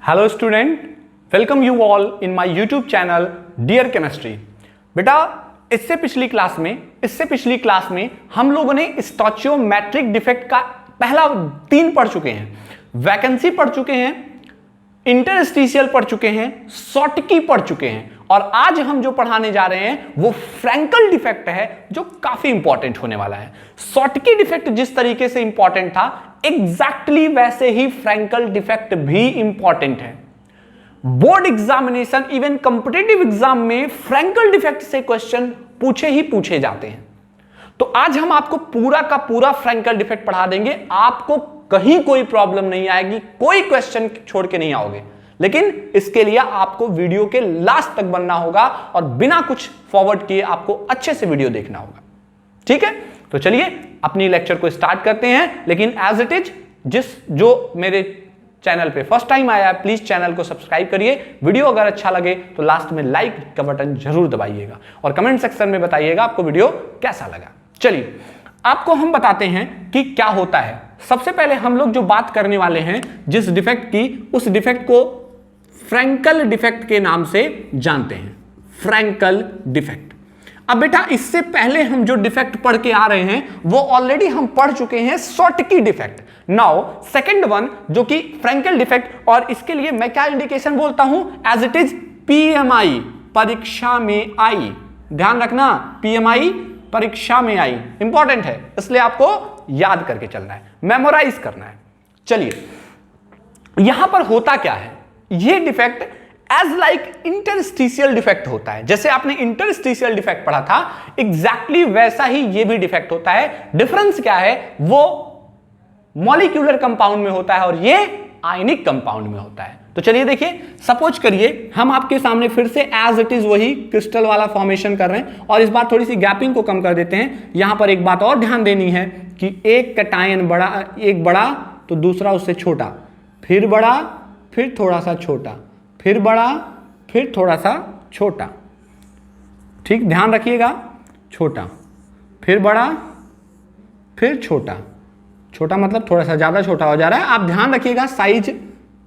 Hello student, welcome you all in my YouTube channel dear chemistry. बेटा इससे पिछली class में हम लोगों ने स्टोइचियोमेट्रिक डिफेक्ट का पहला 3 पढ़ चुके हैं, वैकेंसी पढ़ चुके हैं, इंटरस्टिशियल पढ़ चुके हैं, शॉर्टकी पढ़ चुके हैं और आज हम जो पढ़ाने जा रहे हैं वो फ्रैंकल डिफेक्ट है जो काफी इंपॉर्टेंट होने वाला है। शॉर्टकी डिफेक्ट जिस तरीके से इंपॉर्टेंट था एग्जैक्टली वैसे ही फ्रैंकल डिफेक्ट भी इंपॉर्टेंट है। Board examination even competitive exam में फ्रैंकल डिफेक्ट से क्वेश्चन पूछे जाते हैं। तो आज हम आपको पूरा का पूरा फ्रैंकल डिफेक्ट पढ़ा देंगे, आपको कहीं कोई प्रॉब्लम नहीं आएगी, कोई क्वेश्चन छोड़ के नहीं आओगे। लेकिन इसके लिए आपको वीडियो के लास्ट तक बनना होगा और बिना कुछ फॉरवर्ड किए आपको अच्छे से वीडियो देखना होगा, ठीक है? तो चलिए अपनी लेक्चर को स्टार्ट करते हैं। लेकिन एज इट इज जो मेरे चैनल पे फर्स्ट टाइम आया है प्लीज चैनल को सब्सक्राइब करिए। वीडियो अगर अच्छा लगे तो लास्ट में लाइक का बटन जरूर दबाइएगा और कमेंट सेक्शन में बताइएगा आपको वीडियो कैसा लगा। चलिए आपको हम बताते हैं कि क्या होता है। सबसे पहले हम लोग जो बात करने वाले हैं जिस डिफेक्ट की, उस डिफेक्ट को फ्रैंकल डिफेक्ट के नाम से जानते हैं, फ्रैंकल डिफेक्ट। अब बेटा इससे पहले हम जो डिफेक्ट पढ़ के आ रहे हैं वो ऑलरेडी हम पढ़ चुके हैं, Schottky defect. Now second one जो कि फ्रैंकल डिफेक्ट, और इसके लिए मैं क्या इंडिकेशन बोलता हूं, एज इट इज पीएमआई, परीक्षा में आई। ध्यान रखना, पीएमआई परीक्षा में आई इंपॉर्टेंट है, इसलिए आपको याद करके चलना है, मेमोराइज करना है। चलिए यहां पर होता क्या है, यह defect as like interstitial defect होता है। जैसे आपने इंटरस्टिशियल डिफेक्ट पढ़ा था एग्जैक्टली वैसा ही यह भी डिफेक्ट होता है। डिफरेंस क्या है, वो मॉलिक्यूलर कंपाउंड में होता है और यह आयनिक कंपाउंड में होता है। तो चलिए देखिए, सपोज करिए हम आपके सामने फिर से एज इट इज वही क्रिस्टल वाला फॉर्मेशन कर रहे हैं और इस बार थोड़ी सी गैपिंग को कम कर देते हैं। यहां पर एक बात और ध्यान देनी है कि एक कैटायन बड़ा, एक बड़ा तो दूसरा उससे छोटा, फिर बड़ा, फिर थोड़ा सा छोटा, फिर बड़ा, फिर थोड़ा सा छोटा, ठीक ध्यान रखिएगा, छोटा, फिर बड़ा, फिर छोटा, छोटा मतलब थोड़ा सा ज्यादा छोटा हो जा रहा है। आप ध्यान रखिएगा साइज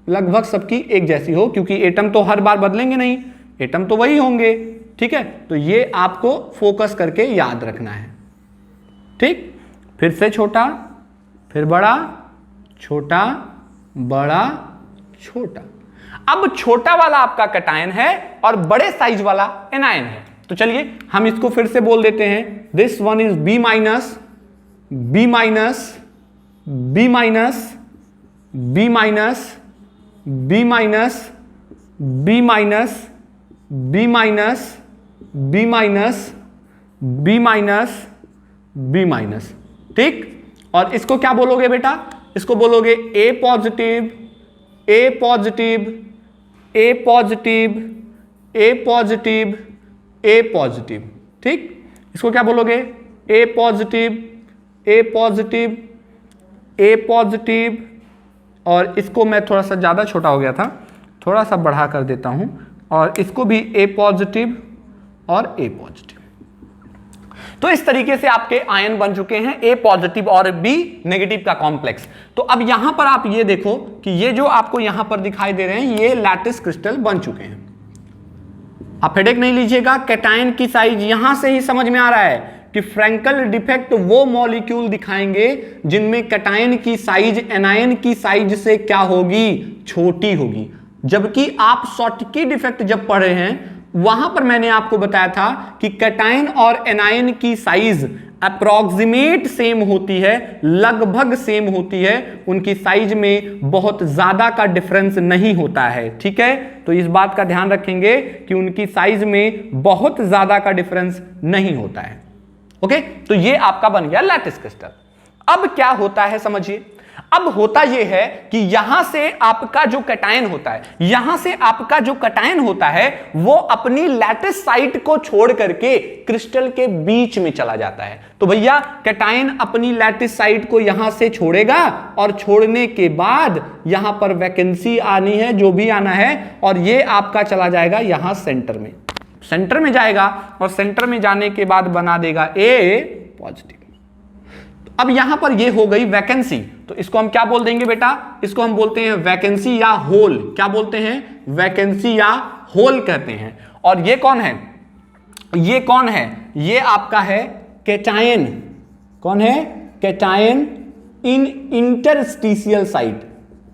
लगभग सबकी एक जैसी हो, क्योंकि एटम तो हर बार बदलेंगे नहीं, एटम तो वही होंगे, ठीक है? तो ये आपको फोकस करके याद रखना है, ठीक? फिर से छोटा, फिर बड़ा, छोटा, बड़ा, छोटा। अब छोटा वाला आपका कैटायन है और बड़े साइज वाला एनायन है। तो चलिए हम इसको फिर से बोल देते हैं, this one is B minus, B minus, B minus, B minus, B minus, B minus, B minus, B minus, B minus, B minus, ठीक? और इसको क्या बोलोगे बेटा, इसको बोलोगे A positive, A positive, A positive, A positive, A positive, ठीक? इसको क्या बोलोगे, A positive, A positive, A positive, और इसको मैं थोड़ा सा ज़्यादा छोटा हो गया था, थोड़ा सा बढ़ा कर देता हूं और इसको भी ए पॉजिटिव और ए पॉजिटिव। तो इस तरीके से आपके आयन बन चुके हैं ए पॉजिटिव और बी नेगेटिव का कॉम्प्लेक्स। तो अब यहां पर आप ये देखो कि ये जो आपको यहां पर दिखाई दे रहे हैं ये लैटिस क्रिस्टल बन चुके हैं। आप हेडेक नहीं लीजिएगा, कैटायन की साइज यहां से ही समझ में आ रहा है कि फ्रैंकल डिफेक्ट वो मॉलिक्यूल दिखाएंगे जिनमें कैटायन की साइज एनायन की साइज से क्या होगी, छोटी होगी। जबकि आप शॉर्टकी डिफेक्ट जब पढ़े हैं वहां पर मैंने आपको बताया था कि कैटायन और एनायन की साइज अप्रॉक्सिमेट सेम होती है, लगभग सेम होती है, उनकी साइज में बहुत ज्यादा का डिफरेंस नहीं होता है, ठीक है? तो इस बात का ध्यान रखेंगे कि उनकी साइज में बहुत ज्यादा का डिफरेंस नहीं होता है। ओके, तो ये आपका बन गया लैटिस क्रिस्टल। अब क्या होता है समझिए, अब होता यह है कि यहां से आपका जो कैटायन होता है, यहां से आपका जो कैटायन होता है वो अपनी लैटिस साइट को छोड़ करके क्रिस्टल के बीच में चला जाता है। तो भैया कैटायन अपनी लैटिस साइट को यहां से छोड़ेगा और छोड़ने के बाद यहां पर वैकेंसी आनी है, जो भी आना है, और ये आपका चला जाएगा यहां सेंटर में, सेंटर में जाएगा और सेंटर में जाने के बाद बना देगा ए पॉजिटिव। अब यहां पर ये हो गई वैकेंसी, तो इसको हम क्या बोल देंगे बेटा, इसको हम बोलते हैं वैकेंसी या होल। क्या बोलते हैं, वैकेंसी या होल कहते हैं। और ये कौन है, ये कौन है, ये आपका है कैटायन। कौन है, कैटायन इन इंटरस्टिशियल साइट,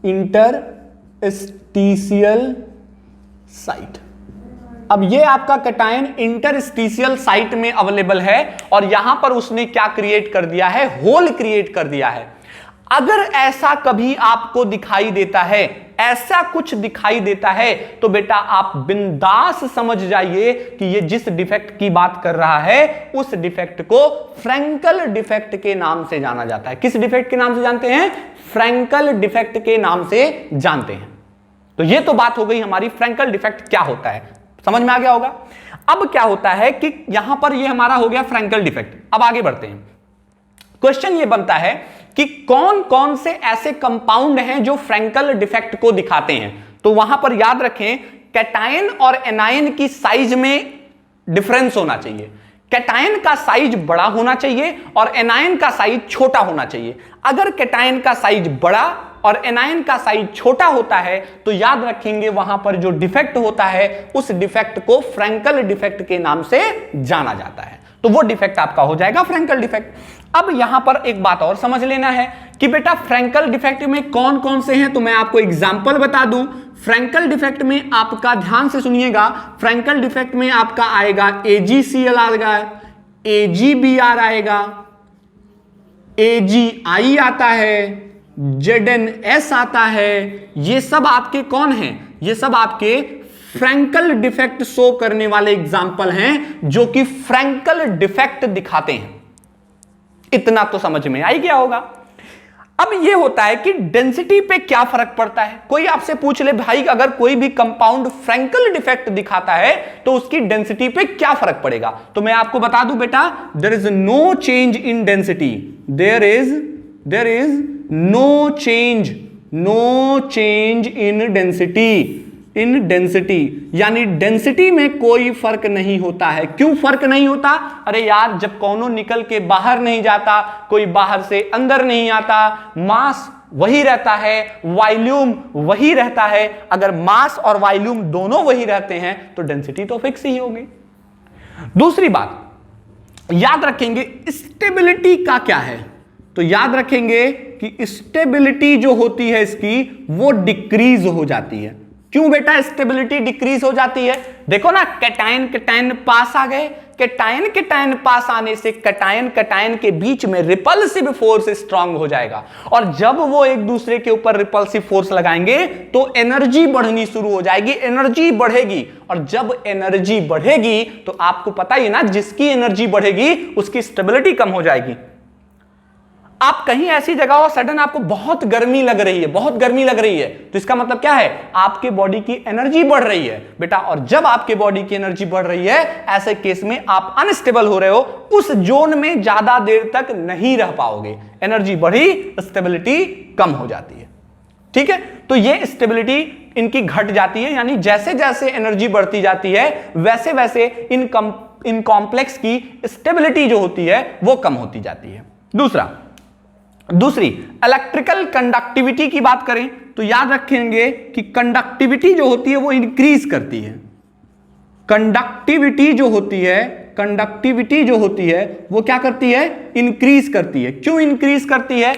इंटरस्टिशियल साइट। अब ये आपका कैटायन इंटरस्टिशियल साइट में अवेलेबल है और यहां पर उसने क्या क्रिएट कर दिया है, होल क्रिएट कर दिया है। अगर ऐसा कभी आपको दिखाई देता है, ऐसा कुछ दिखाई देता है, तो बेटा आप बिंदास समझ जाइए कि ये जिस डिफेक्ट की बात कर रहा है उस डिफेक्ट को फ्रैंकल डिफेक्ट के नाम से जाना जाता है। किस डिफेक्ट के नाम से जानते हैं, फ्रैंकल डिफेक्ट के नाम से जानते हैं। तो ये तो बात हो गई हमारी फ्रैंकल डिफेक्ट क्या होता है, समझ में आ गया होगा। अब क्या होता है कि यहां पर ये हमारा हो गया फ्रैंकल डिफेक्ट। अब आगे बढ़ते हैं। क्वेश्चन ये बनता है कि कौन कौन से ऐसे कंपाउंड हैं जो फ्रैंकल डिफेक्ट को दिखाते हैं। तो वहां पर याद रखें, कैटायन और एनायन की साइज में डिफरेंस होना चाहिए। कैटायन का साइज बड़ा होना चाहिए और एनायन का साइज छोटा होना चाहिए। अगर कैटायन का साइज बड़ा और एनायन का साइज छोटा होता है तो याद रखेंगे वहां पर जो डिफेक्ट होता है उस डिफेक्ट को फ्रैंकल डिफेक्ट के नाम से जाना जाता है। तो वो डिफेक्ट आपका हो जाएगा फ्रैंकल डिफेक्ट। अब यहां पर एक बात और समझ लेना है कि बेटा फ्रैंकल डिफेक्ट में कौन कौन से हैं, तो मैं आपको एग्जांपल बता दूं। फ्रैंकल डिफेक्ट में आपका ध्यान से सुनिएगा, फ्रैंकल डिफेक्ट में आपका आएगा AgCl आएगा, AgBr आएगा, AgI आता है, ZnS आता है। ये सब आपके कौन हैं, ये सब आपके फ्रैंकल डिफेक्ट शो करने वाले एग्जाम्पल हैं जो कि फ्रैंकल डिफेक्ट दिखाते हैं। इतना तो समझ में आ ही गया होगा। अब ये होता है कि डेंसिटी पे क्या फर्क पड़ता है। कोई आपसे पूछ ले भाई अगर कोई भी कंपाउंड फ्रैंकल डिफेक्ट दिखाता है तो उसकी डेंसिटी पे क्या फर्क पड़ेगा, तो मैं आपको बता दूं बेटा, there is no change in density, there is no change in density, यानी डेंसिटी में कोई फर्क नहीं होता है। क्यों फर्क नहीं होता, अरे यार जब कौनो निकल के बाहर नहीं जाता, कोई बाहर से अंदर नहीं आता, मास वही रहता है, वॉल्यूम वही रहता है। अगर मास और वॉल्यूम दोनों वही रहते हैं तो डेंसिटी तो फिक्स ही होगी। दूसरी बात याद रखेंगे, स्टेबिलिटी का क्या है, तो याद रखेंगे कि स्टेबिलिटी जो होती है इसकी वो डिक्रीज हो जाती है। क्यों बेटा स्टेबिलिटी डिक्रीज हो जाती है, देखो ना कैटायन पास आ गए, कैटायन पास आने से कैटायन के बीच में रिपल्सिव फोर्स स्ट्रांग हो जाएगा और जब वो एक दूसरे के ऊपर रिपल्सिव फोर्स लगाएंगे तो एनर्जी बढ़नी शुरू हो जाएगी, एनर्जी बढ़ेगी और जब एनर्जी बढ़ेगी तो आपको पता ही ना जिसकी एनर्जी बढ़ेगी उसकी स्टेबिलिटी कम हो जाएगी। आप कहीं ऐसी जगह हो सडन आपको बहुत गर्मी लग रही है, तो इसका मतलब क्या है, आपके बॉडी की एनर्जी बढ़ रही है बेटा। और जब आपके बॉडी की एनर्जी बढ़ रही है ऐसे केस में आप अनस्टेबल हो रहे हो, उस जोन में ज्यादा देर तक नहीं रह पाओगे। एनर्जी बढ़ी, स्टेबिलिटी कम हो जाती है। ठीक है, तो ये स्टेबिलिटी इनकी घट जाती है, यानी जैसे जैसे एनर्जी बढ़ती जाती है वैसे वैसे इन कॉम्प्लेक्स की स्टेबिलिटी जो होती है वो कम होती जाती है। दूसरी इलेक्ट्रिकल कंडक्टिविटी की बात करें तो याद रखेंगे कि कंडक्टिविटी जो होती है वो इंक्रीज करती है। कंडक्टिविटी जो होती है वो क्या करती है, इंक्रीज करती है। क्यों इंक्रीज करती है,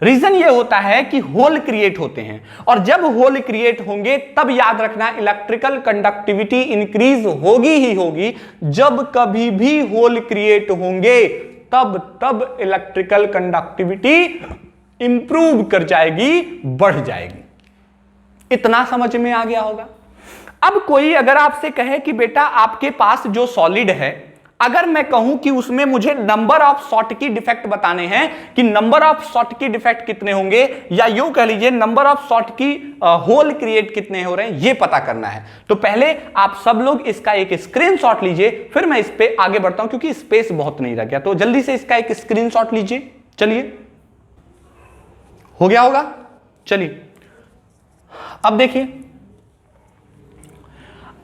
रीजन ये होता है कि होल क्रिएट होते हैं और जब होल क्रिएट होंगे तब याद रखना इलेक्ट्रिकल कंडक्टिविटी इंक्रीज होगी ही होगी। जब कभी भी होल क्रिएट होंगे तब इलेक्ट्रिकल कंडक्टिविटी इंप्रूव कर जाएगी, बढ़ जाएगी। इतना समझ में आ गया होगा। अब कोई अगर आपसे कहे कि बेटा आपके पास जो सॉलिड है, अगर मैं कहूं कि उसमें मुझे नंबर ऑफ शॉटकी डिफेक्ट बताने हैं कि नंबर ऑफ शॉटकी डिफेक्ट कितने होंगे, या यूं कह लीजिए number of Schottky hole create कितने हो रहे हैं, ये पता करना है, तो पहले आप सब लोग इसका एक स्क्रीनशॉट लीजिए, फिर मैं इस पे आगे बढ़ता हूं क्योंकि स्पेस बहुत नहीं रह गया। तो जल्दी से इसका एक स्क्रीनशॉट लीजिए। चलिए, हो गया होगा। चलिए अब देखिए,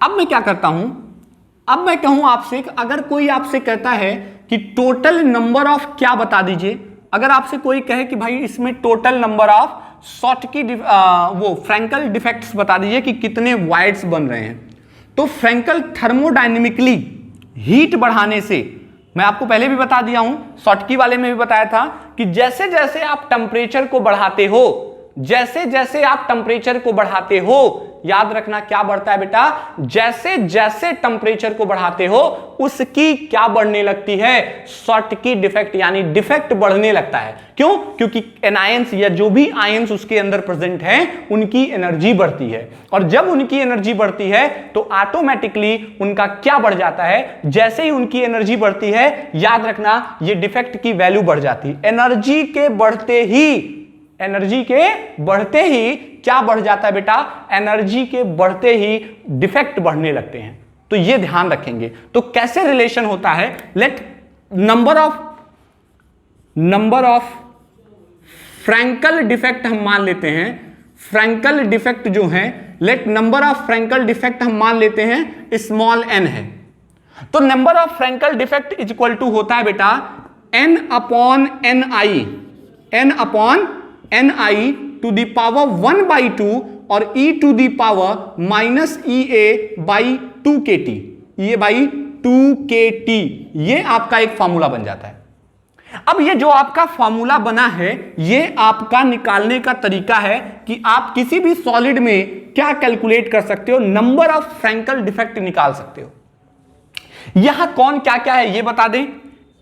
अब मैं क्या करता हूं, अब मैं कहूं आपसे, अगर कोई आपसे कहता है कि टोटल नंबर ऑफ क्या बता दीजिए, अगर आपसे कोई कहे कि भाई इसमें टोटल नंबर ऑफ शॉटकी वो फ्रैंकल डिफेक्ट्स बता दीजिए कि कितने वॉइड्स बन रहे हैं, तो फ्रैंकल थर्मोडायनेमिकली हीट बढ़ाने से, मैं आपको पहले भी बता दिया हूं, शॉटकी वाले में भी बताया था कि जैसे जैसे आप टेम्परेचर को बढ़ाते हो, जैसे जैसे आप टेम्परेचर को बढ़ाते हो, याद रखना क्या बढ़ता है बेटा, जैसे जैसे टेम्परेचर को बढ़ाते हो उसकी क्या बढ़ने लगती है, शॉटकी डिफेक्ट यानी डिफेक्ट बढ़ने लगता है। क्यों? क्योंकि एनायंस या जो भी आयंस उसके अंदर प्रेजेंट हैं उनकी एनर्जी बढ़ती है, और जब उनकी एनर्जी बढ़ती है तो ऑटोमेटिकली उनका क्या बढ़ जाता है, जैसे ही उनकी एनर्जी बढ़ती है, याद रखना ये डिफेक्ट की वैल्यू बढ़ जाती है। एनर्जी के बढ़ते ही क्या बढ़ जाता है बेटा, एनर्जी के बढ़ते ही डिफेक्ट बढ़ने लगते हैं। तो ये ध्यान रखेंगे। तो कैसे रिलेशन होता है, let number of Frenkel defect हम मान लेते हैं, फ्रैंकल डिफेक्ट जो है, let number of Frenkel defect हम मान लेते हैं स्मॉल n है। तो number of Frenkel defect is equal to होता है बेटा n upon ni to the power 1/2 और e to the power minus EA by 2kT, ये बाई 2kT, ये आपका एक फॉर्मूला बन जाता है। अब ये जो आपका फॉर्मूला बना है, ये आपका निकालने का तरीका है कि आप किसी भी सॉलिड में क्या कैलकुलेट कर सकते हो, नंबर ऑफ फ्रैंकल डिफेक्ट निकाल सकते हो। यहां कौन क्या क्या है ये बता दें।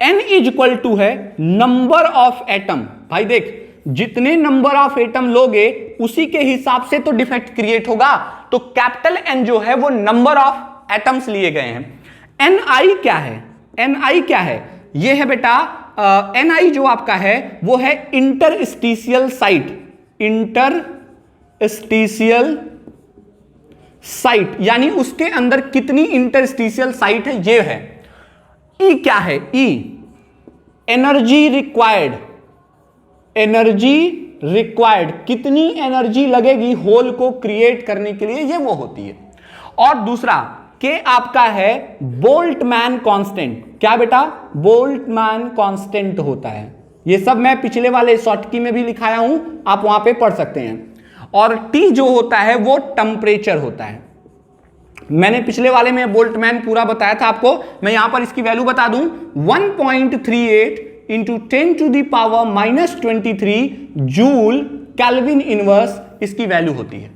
n इज इक्वल टू है नंबर ऑफ एटम। भाई देख, जितने नंबर ऑफ एटम लोगे उसी के हिसाब से तो डिफेक्ट क्रिएट होगा। तो कैपिटल N जो है वो नंबर ऑफ एटम्स लिए गए हैं। Ni क्या है, Ni क्या है, ये है बेटा Ni जो आपका है वो है इंटरस्टीशियल साइट, यानी उसके अंदर कितनी इंटरस्टीशियल साइट है ये है। E क्या है, E एनर्जी रिक्वायर्ड, कितनी एनर्जी लगेगी होल को क्रिएट करने के लिए, ये वो होती है। और दूसरा के आपका है बोल्टमैन कांस्टेंट। क्या बेटा, बोल्टमैन कांस्टेंट होता है। ये सब मैं पिछले वाले शॉर्टकी में भी लिखाया हूं, आप वहां पे पढ़ सकते हैं। और टी जो होता है वो टेम्परेचर होता है। मैंने पिछले वाले में बोल्टमैन पूरा बताया था आपको, मैं यहां पर इसकी वैल्यू बता दूं, 1.38 into 10 to the power minus 23 joule kelvin inverse इसकी वैल्यू होती है।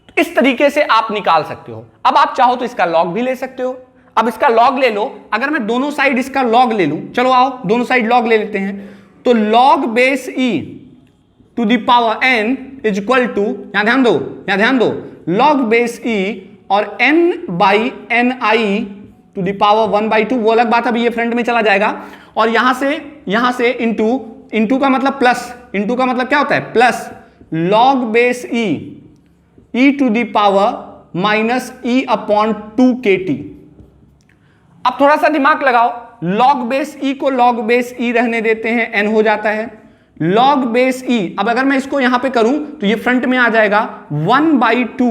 तो इस तरीके से आप निकाल सकते हो। अब आप चाहो तो इसका लॉग भी ले सकते हो। अब इसका लॉग ले लो, अगर मैं दोनों साइड इसका लॉग ले लूं, चलो आओ दोनों साइड लॉग ले लेते हैं। तो log base e to the power n is equal to, यहां ध्यान दो, log बेस e और n by N I to the power 1/2, वो अलग बात है, अभी ये फ्रंट में चला जाएगा। और यहां से इंटू का मतलब प्लस, इंटू का मतलब क्या होता है plus, log base e to the power minus e upon 2kT। अब थोड़ा सा दिमाग लगाओ, log बेस e को log बेस e रहने देते हैं, n हो जाता है log बेस e। अब अगर मैं इसको यहां पे करूं तो ये फ्रंट में आ जाएगा 1/2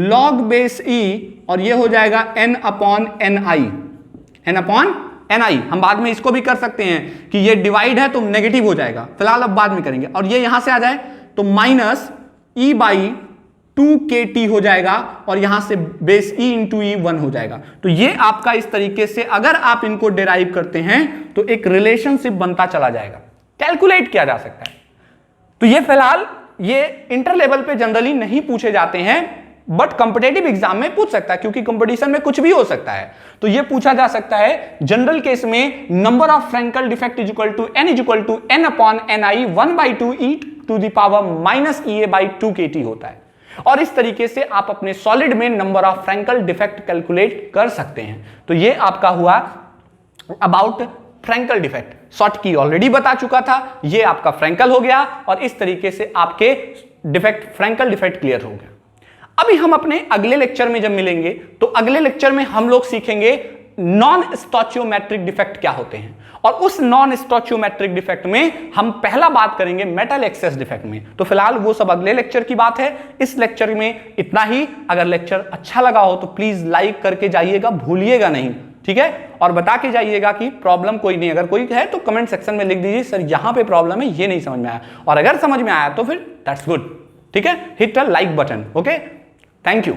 log बेस e और ये हो जाएगा n अपॉन ni। हम बाद में इसको भी कर सकते हैं कि ये डिवाइड है तो नेगेटिव हो जाएगा, फिलहाल अब बाद में करेंगे। और ये यहां से आ जाए तो माइनस e बाई 2kT हो जाएगा, और यहां से बेस e इंटू ई 1 हो जाएगा। तो ये आपका इस तरीके से अगर आप इनको डिराइव करते हैं तो एक रिलेशनशिप बनता चला जाएगा, कैलकुलेट किया जा सकता है। तो ये फिलहाल ये इंटर लेवल पे जनरली नहीं पूछे जाते हैं, बट कॉम्पिटेटिव एग्जाम में पूछ सकता है, क्योंकि कंपटीशन में कुछ भी हो सकता है। तो ये पूछा जा सकता है जनरल केस में, number of Frenkel defect is equal to n upon ni 1/2 e to the power minus EA by 2kT होता है। और इस तरीके से आप अपने सॉलिड में number of Frenkel defect calculate कर सकते हैं। तो ये आपका हुआ अबाउट फ्रैंकल डिफेक्ट। शॉर्ट की ऑलरेडी बता चुका था, ये आपका फ्रैंकल हो गया, और इस तरीके से आपके डिफेक्ट फ्रैंकल डिफेक्ट क्लियर हो गया। अभी हम अपने अगले लेक्चर में जब मिलेंगे तो अगले लेक्चर में हम लोग सीखेंगे नॉन स्टोचियोमेट्रिक डिफेक्ट क्या होते हैं, और उस नॉन स्टोचियोमेट्रिक डिफेक्ट में हम पहला बात करेंगे मेटल एक्सेस डिफेक्ट में। तो फिलहाल वो सब अगले लेक्चर की बात है। इस लेक्चर में इतना ही। अगर लेक्चर अच्छा लगा हो तो प्लीज लाइक करके जाइएगा, भूलिएगा नहीं। ठीक है, और बता के जाइएगा कि प्रॉब्लम कोई नहीं, अगर कोई है तो कमेंट सेक्शन में लिख दीजिए सर यहां पे प्रॉब्लम है, ये नहीं समझ में आया, और अगर समझ में आया तो फिर दैट्स गुड, ठीक है, hit the like button, okay, thank you.